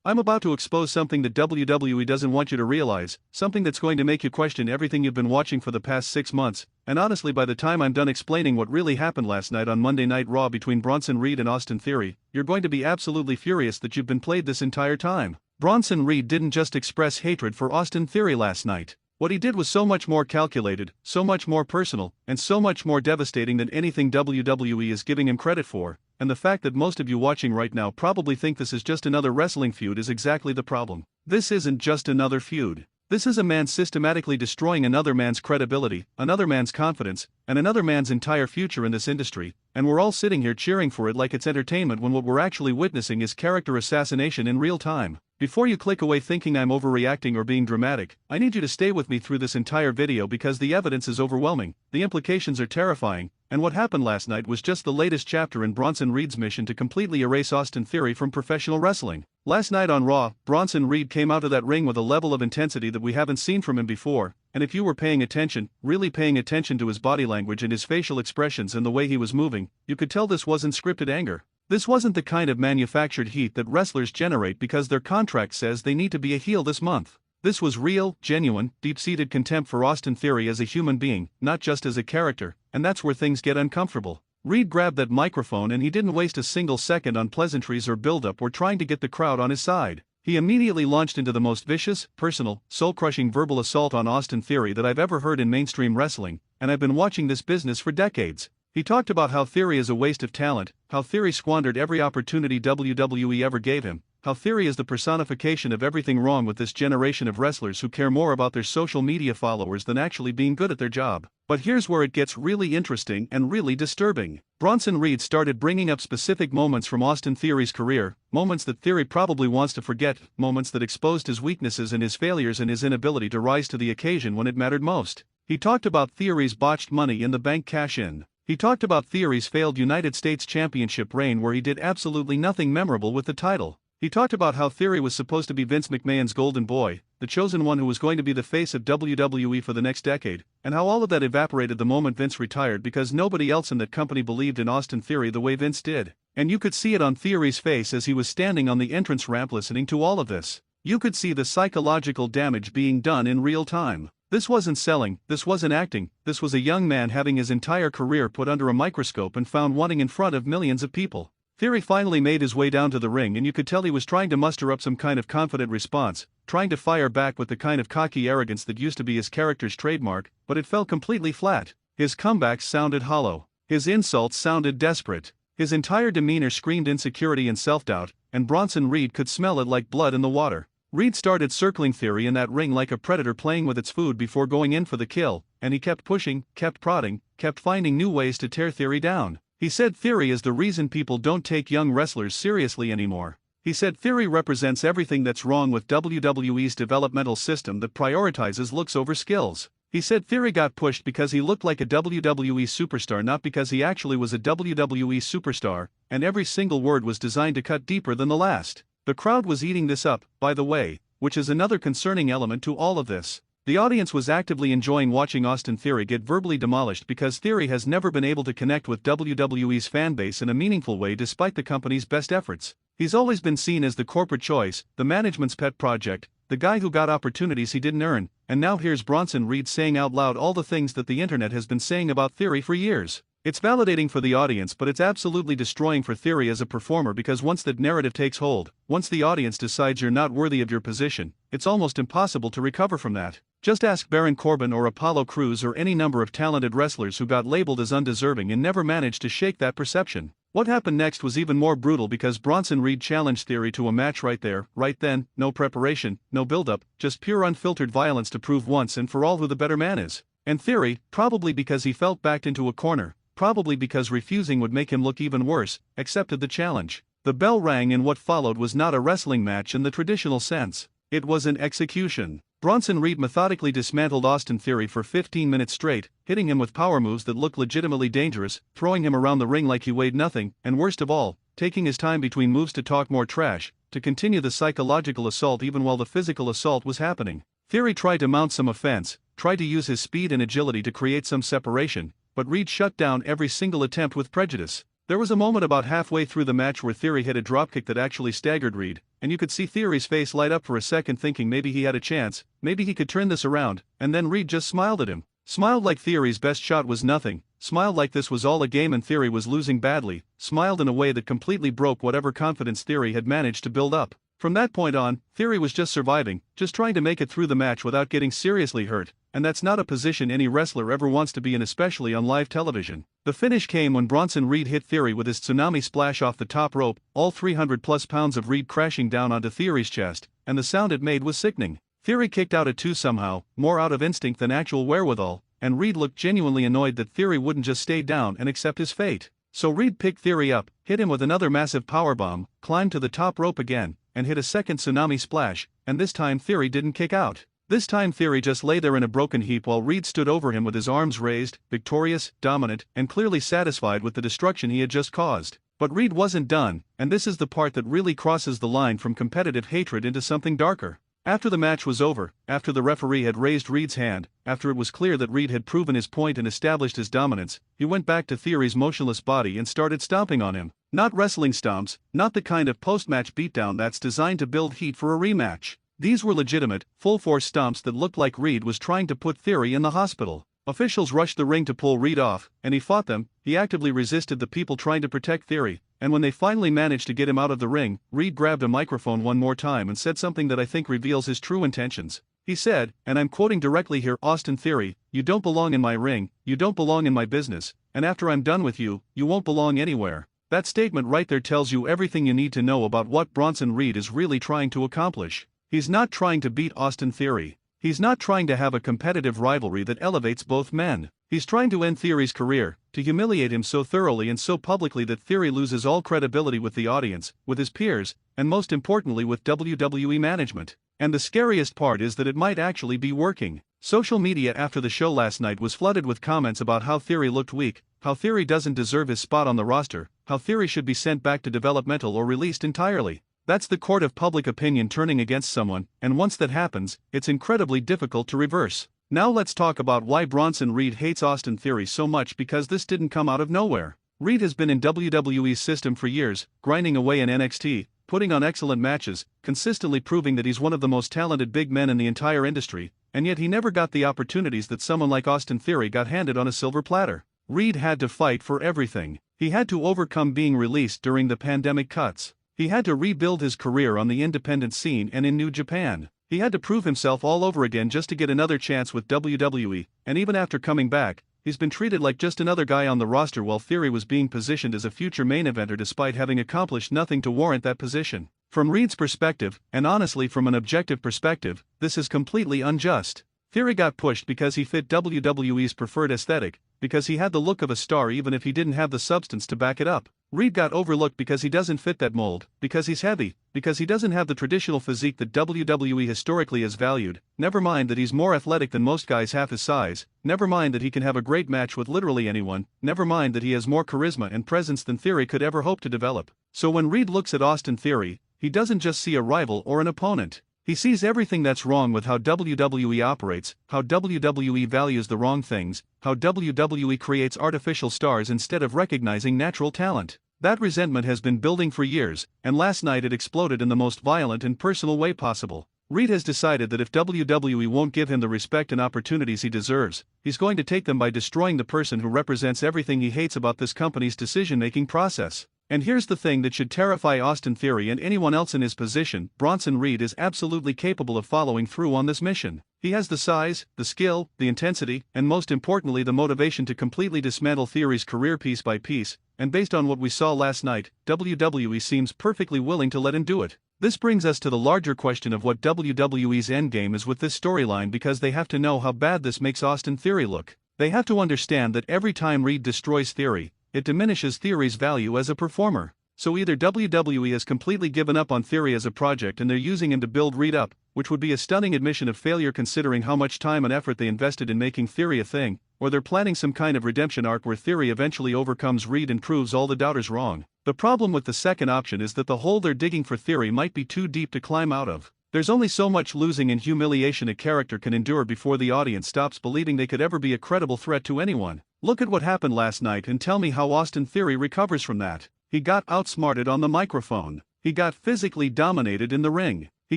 I'm about to expose something that WWE doesn't want you to realize, something that's going to make you question everything you've been watching for the past 6 months, and honestly by the time I'm done explaining what really happened last night on Monday Night Raw between Bronson Reed and Austin Theory, you're going to be absolutely furious that you've been played this entire time. Bronson Reed didn't just express hatred for Austin Theory last night. What he did was so much more calculated, so much more personal, and so much more devastating than anything WWE is giving him credit for, and the fact that most of you watching right now probably think this is just another wrestling feud is exactly the problem. This isn't just another feud. This is a man systematically destroying another man's credibility, another man's confidence, and another man's entire future in this industry, and we're all sitting here cheering for it like it's entertainment when what we're actually witnessing is character assassination in real time. Before you click away thinking I'm overreacting or being dramatic, I need you to stay with me through this entire video because the evidence is overwhelming, the implications are terrifying, and what happened last night was just the latest chapter in Bronson Reed's mission to completely erase Austin Theory from professional wrestling. Last night on Raw, Bronson Reed came out of that ring with a level of intensity that we haven't seen from him before, and if you were paying attention, really paying attention to his body language and his facial expressions and the way he was moving, you could tell this wasn't scripted anger. This wasn't the kind of manufactured heat that wrestlers generate because their contract says they need to be a heel this month. This was real, genuine, deep-seated contempt for Austin Theory as a human being, not just as a character, and that's where things get uncomfortable. Reed grabbed that microphone and he didn't waste a single second on pleasantries or build-up or trying to get the crowd on his side. He immediately launched into the most vicious, personal, soul-crushing verbal assault on Austin Theory that I've ever heard in mainstream wrestling, and I've been watching this business for decades. He talked about how Theory is a waste of talent, how Theory squandered every opportunity WWE ever gave him, how Theory is the personification of everything wrong with this generation of wrestlers who care more about their social media followers than actually being good at their job. But here's where it gets really interesting and really disturbing. Bronson Reed started bringing up specific moments from Austin Theory's career, moments that Theory probably wants to forget, moments that exposed his weaknesses and his failures and his inability to rise to the occasion when it mattered most. He talked about Theory's botched Money in the Bank cash-in. He talked about Theory's failed United States Championship reign where he did absolutely nothing memorable with the title. He talked about how Theory was supposed to be Vince McMahon's golden boy, the chosen one who was going to be the face of WWE for the next decade, and how all of that evaporated the moment Vince retired because nobody else in that company believed in Austin Theory the way Vince did. And you could see it on Theory's face as he was standing on the entrance ramp listening to all of this. You could see the psychological damage being done in real time. This wasn't selling, this wasn't acting, this was a young man having his entire career put under a microscope and found wanting in front of millions of people. Theory finally made his way down to the ring and you could tell he was trying to muster up some kind of confident response, trying to fire back with the kind of cocky arrogance that used to be his character's trademark, but it fell completely flat. His comebacks sounded hollow. His insults sounded desperate. His entire demeanor screamed insecurity and self-doubt, and Bronson Reed could smell it like blood in the water. Reed started circling Theory in that ring like a predator playing with its food before going in for the kill, and he kept pushing, kept prodding, kept finding new ways to tear Theory down. He said Theory is the reason people don't take young wrestlers seriously anymore. He said Theory represents everything that's wrong with WWE's developmental system that prioritizes looks over skills. He said Theory got pushed because he looked like a WWE superstar, not because he actually was a WWE superstar, and every single word was designed to cut deeper than the last. The crowd was eating this up, by the way, which is another concerning element to all of this. The audience was actively enjoying watching Austin Theory get verbally demolished because Theory has never been able to connect with WWE's fanbase in a meaningful way despite the company's best efforts. He's always been seen as the corporate choice, the management's pet project, the guy who got opportunities he didn't earn, and now here's Bronson Reed saying out loud all the things that the internet has been saying about Theory for years. It's validating for the audience, but it's absolutely destroying for Theory as a performer because once that narrative takes hold, once the audience decides you're not worthy of your position, it's almost impossible to recover from that. Just ask Baron Corbin or Apollo Crews or any number of talented wrestlers who got labeled as undeserving and never managed to shake that perception. What happened next was even more brutal because Bronson Reed challenged Theory to a match right there, right then, no preparation, no build-up, just pure unfiltered violence to prove once and for all who the better man is. And Theory, probably because he felt backed into a corner, probably because refusing would make him look even worse, accepted the challenge. The bell rang and what followed was not a wrestling match in the traditional sense. It was an execution. Bronson Reed methodically dismantled Austin Theory for 15 minutes straight, hitting him with power moves that looked legitimately dangerous, throwing him around the ring like he weighed nothing, and worst of all, taking his time between moves to talk more trash, to continue the psychological assault even while the physical assault was happening. Theory tried to mount some offense, tried to use his speed and agility to create some separation, but Reed shut down every single attempt with prejudice. There was a moment about halfway through the match where Theory hit a dropkick that actually staggered Reed, and you could see Theory's face light up for a second, thinking maybe he had a chance, maybe he could turn this around, and then Reed just smiled at him. Smiled like Theory's best shot was nothing, smiled like this was all a game and Theory was losing badly, smiled in a way that completely broke whatever confidence Theory had managed to build up. From that point on, Theory was just surviving, just trying to make it through the match without getting seriously hurt, and that's not a position any wrestler ever wants to be in, especially on live television. The finish came when Bronson Reed hit Theory with his tsunami splash off the top rope, all 300+ pounds of Reed crashing down onto Theory's chest, and the sound it made was sickening. Theory kicked out at 2 somehow, more out of instinct than actual wherewithal, and Reed looked genuinely annoyed that Theory wouldn't just stay down and accept his fate. So Reed picked Theory up, hit him with another massive powerbomb, climbed to the top rope again, and hit a second tsunami splash, and this time Theory didn't kick out. This time Theory just lay there in a broken heap while Reed stood over him with his arms raised, victorious, dominant, and clearly satisfied with the destruction he had just caused. But Reed wasn't done, and this is the part that really crosses the line from competitive hatred into something darker. After the match was over, after the referee had raised Reed's hand, after it was clear that Reed had proven his point and established his dominance, he went back to Theory's motionless body and started stomping on him. Not wrestling stomps, not the kind of post-match beatdown that's designed to build heat for a rematch. These were legitimate, full-force stomps that looked like Reed was trying to put Theory in the hospital. Officials rushed the ring to pull Reed off, and he fought them. He actively resisted the people trying to protect Theory, and when they finally managed to get him out of the ring, Reed grabbed a microphone one more time and said something that I think reveals his true intentions. He said, and I'm quoting directly here, "Austin Theory, you don't belong in my ring, you don't belong in my business, and after I'm done with you, you won't belong anywhere." That statement right there tells you everything you need to know about what Bronson Reed is really trying to accomplish. He's not trying to beat Austin Theory. He's not trying to have a competitive rivalry that elevates both men. He's trying to end Theory's career, to humiliate him so thoroughly and so publicly that Theory loses all credibility with the audience, with his peers, and most importantly with WWE management. And the scariest part is that it might actually be working. Social media after the show last night was flooded with comments about how Theory looked weak, how Theory doesn't deserve his spot on the roster, how Theory should be sent back to developmental or released entirely. That's the court of public opinion turning against someone, and once that happens, it's incredibly difficult to reverse. Now let's talk about why Bronson Reed hates Austin Theory so much, because this didn't come out of nowhere. Reed has been in WWE's system for years, grinding away in NXT, putting on excellent matches, consistently proving that he's one of the most talented big men in the entire industry, and yet he never got the opportunities that someone like Austin Theory got handed on a silver platter. Reed had to fight for everything. He had to overcome being released during the pandemic cuts. He had to rebuild his career on the independent scene and in New Japan. He had to prove himself all over again just to get another chance with WWE, and even after coming back, he's been treated like just another guy on the roster while Theory was being positioned as a future main eventer despite having accomplished nothing to warrant that position. From Reed's perspective, and honestly from an objective perspective, this is completely unjust. Theory got pushed because he fit WWE's preferred aesthetic, because he had the look of a star even if he didn't have the substance to back it up. Reed got overlooked because he doesn't fit that mold, because he's heavy, because he doesn't have the traditional physique that WWE historically has valued, never mind that he's more athletic than most guys half his size, never mind that he can have a great match with literally anyone, never mind that he has more charisma and presence than Theory could ever hope to develop. So when Reed looks at Austin Theory, he doesn't just see a rival or an opponent. He sees everything that's wrong with how WWE operates, how WWE values the wrong things, how WWE creates artificial stars instead of recognizing natural talent. That resentment has been building for years, and last night it exploded in the most violent and personal way possible. Reed has decided that if WWE won't give him the respect and opportunities he deserves, he's going to take them by destroying the person who represents everything he hates about this company's decision-making process. And here's the thing that should terrify Austin Theory and anyone else in his position: Bronson Reed is absolutely capable of following through on this mission. He has the size, the skill, the intensity, and most importantly the motivation to completely dismantle Theory's career piece by piece, and based on what we saw last night, WWE seems perfectly willing to let him do it. This brings us to the larger question of what WWE's endgame is with this storyline, because they have to know how bad this makes Austin Theory look. They have to understand that every time Reed destroys Theory, it diminishes Theory's value as a performer. So either WWE has completely given up on Theory as a project and they're using him to build Reed up, which would be a stunning admission of failure considering how much time and effort they invested in making Theory a thing, or they're planning some kind of redemption arc where Theory eventually overcomes Reed and proves all the doubters wrong. The problem with the second option is that the hole they're digging for Theory might be too deep to climb out of. There's only so much losing and humiliation a character can endure before the audience stops believing they could ever be a credible threat to anyone. Look at what happened last night and tell me how Austin Theory recovers from that. He got outsmarted on the microphone. He got physically dominated in the ring. He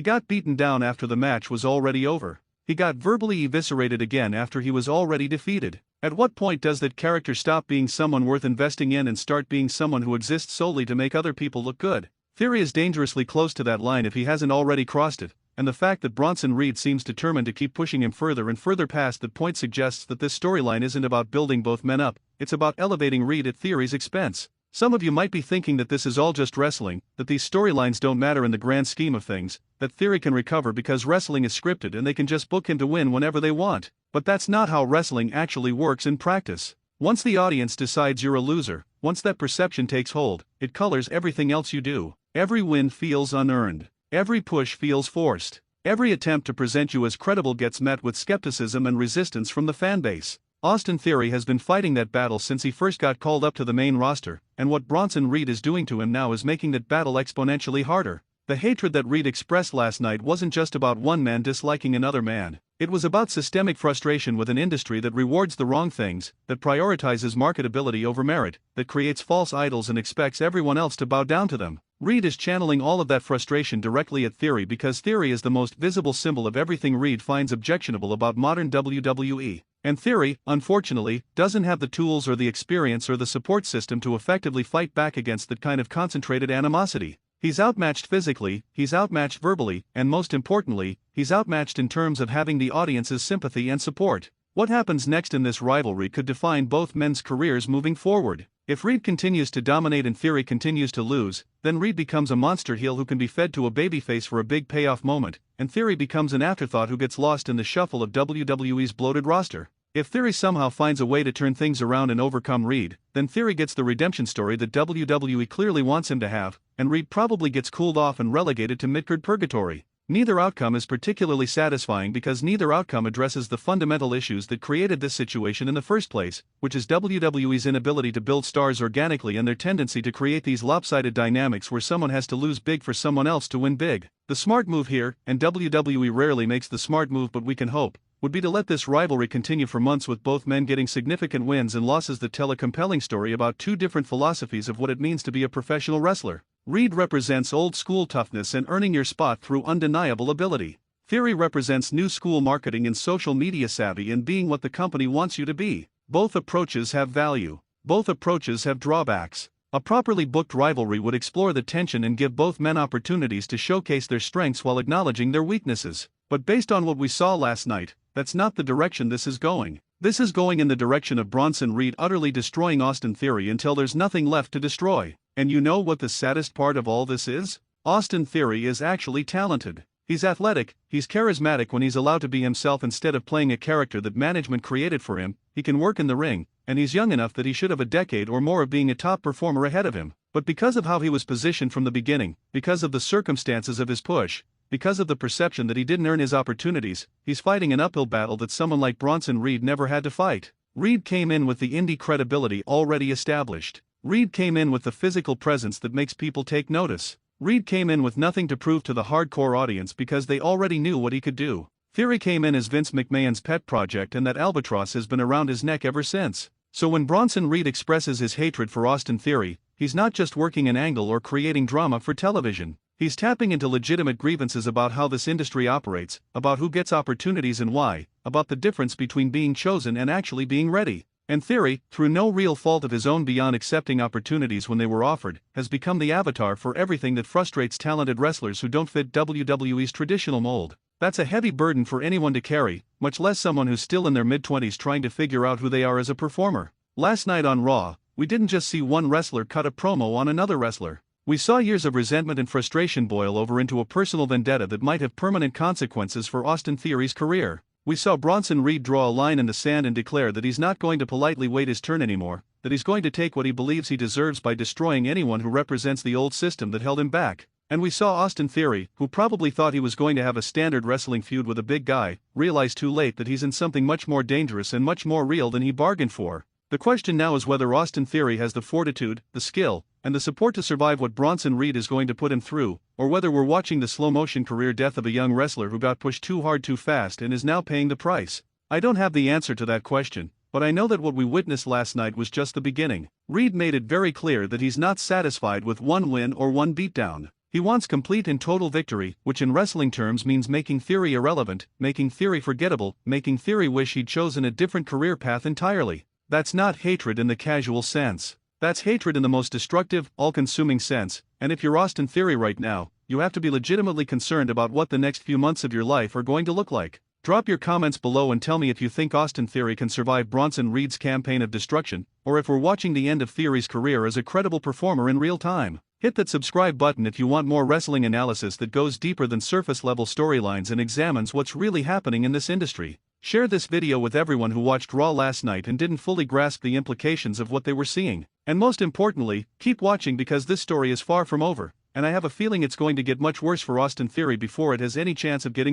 got beaten down after the match was already over. He got verbally eviscerated again after he was already defeated. At what point does that character stop being someone worth investing in and start being someone who exists solely to make other people look good? Theory is dangerously close to that line if he hasn't already crossed it, and the fact that Bronson Reed seems determined to keep pushing him further and further past that point suggests that this storyline isn't about building both men up, it's about elevating Reed at Theory's expense. Some of you might be thinking that this is all just wrestling, that these storylines don't matter in the grand scheme of things, that Theory can recover because wrestling is scripted and they can just book him to win whenever they want. But that's not how wrestling actually works in practice. Once the audience decides you're a loser, once that perception takes hold, it colors everything else you do. Every win feels unearned. Every push feels forced. Every attempt to present you as credible gets met with skepticism and resistance from the fanbase. Austin Theory has been fighting that battle since he first got called up to the main roster, and what Bronson Reed is doing to him now is making that battle exponentially harder. The hatred that Reed expressed last night wasn't just about one man disliking another man. It was about systemic frustration with an industry that rewards the wrong things, that prioritizes marketability over merit, that creates false idols and expects everyone else to bow down to them. Reed is channeling all of that frustration directly at Theory because Theory is the most visible symbol of everything Reed finds objectionable about modern WWE. And Theory, unfortunately, doesn't have the tools or the experience or the support system to effectively fight back against that kind of concentrated animosity. He's outmatched physically, he's outmatched verbally, and most importantly, he's outmatched in terms of having the audience's sympathy and support. What happens next in this rivalry could define both men's careers moving forward. If Reed continues to dominate and Theory continues to lose, then Reed becomes a monster heel who can be fed to a babyface for a big payoff moment, and Theory becomes an afterthought who gets lost in the shuffle of WWE's bloated roster. If Theory somehow finds a way to turn things around and overcome Reed, then Theory gets the redemption story that WWE clearly wants him to have, and Reed probably gets cooled off and relegated to midcard purgatory. Neither outcome is particularly satisfying because neither outcome addresses the fundamental issues that created this situation in the first place, which is WWE's inability to build stars organically and their tendency to create these lopsided dynamics where someone has to lose big for someone else to win big. The smart move here, and WWE rarely makes the smart move but we can hope, would be to let this rivalry continue for months with both men getting significant wins and losses that tell a compelling story about two different philosophies of what it means to be a professional wrestler. Reed represents old-school toughness and earning your spot through undeniable ability. Theory represents new-school marketing and social media savvy and being what the company wants you to be. Both approaches have value. Both approaches have drawbacks. A properly booked rivalry would explore the tension and give both men opportunities to showcase their strengths while acknowledging their weaknesses. But based on what we saw last night, that's not the direction this is going. This is going in the direction of Bronson Reed utterly destroying Austin Theory until there's nothing left to destroy. And you know what the saddest part of all this is? Austin Theory is actually talented. He's athletic, he's charismatic when he's allowed to be himself instead of playing a character that management created for him, he can work in the ring, and he's young enough that he should have a decade or more of being a top performer ahead of him. But because of how he was positioned from the beginning, because of the circumstances of his push, because of the perception that he didn't earn his opportunities, he's fighting an uphill battle that someone like Bronson Reed never had to fight. Reed came in with the indie credibility already established. Reed came in with the physical presence that makes people take notice. Reed came in with nothing to prove to the hardcore audience because they already knew what he could do. Theory came in as Vince McMahon's pet project and that albatross has been around his neck ever since. So when Bronson Reed expresses his hatred for Austin Theory, he's not just working an angle or creating drama for television. He's tapping into legitimate grievances about how this industry operates, about who gets opportunities and why, about the difference between being chosen and actually being ready. And Theory, through no real fault of his own beyond accepting opportunities when they were offered, has become the avatar for everything that frustrates talented wrestlers who don't fit WWE's traditional mold. That's a heavy burden for anyone to carry, much less someone who's still in their mid-20s trying to figure out who they are as a performer. Last night on Raw, we didn't just see one wrestler cut a promo on another wrestler. We saw years of resentment and frustration boil over into a personal vendetta that might have permanent consequences for Austin Theory's career. We saw Bronson Reed draw a line in the sand and declare that he's not going to politely wait his turn anymore, that he's going to take what he believes he deserves by destroying anyone who represents the old system that held him back. And we saw Austin Theory, who probably thought he was going to have a standard wrestling feud with a big guy, realize too late that he's in something much more dangerous and much more real than he bargained for. The question now is whether Austin Theory has the fortitude, the skill, and the support to survive what Bronson Reed is going to put him through, or whether we're watching the slow-motion career death of a young wrestler who got pushed too hard too fast and is now paying the price. I don't have the answer to that question, but I know that what we witnessed last night was just the beginning. Reed made it very clear that he's not satisfied with one win or one beatdown. He wants complete and total victory, which in wrestling terms means making Theory irrelevant, making Theory forgettable, making Theory wish he'd chosen a different career path entirely. That's not hatred in the casual sense. That's hatred in the most destructive, all-consuming sense, and if you're Austin Theory right now, you have to be legitimately concerned about what the next few months of your life are going to look like. Drop your comments below and tell me if you think Austin Theory can survive Bronson Reed's campaign of destruction, or if we're watching the end of Theory's career as a credible performer in real time. Hit that subscribe button if you want more wrestling analysis that goes deeper than surface-level storylines and examines what's really happening in this industry. Share this video with everyone who watched Raw last night and didn't fully grasp the implications of what they were seeing. And most importantly, keep watching because this story is far from over, and I have a feeling it's going to get much worse for Austin Theory before it has any chance of getting better.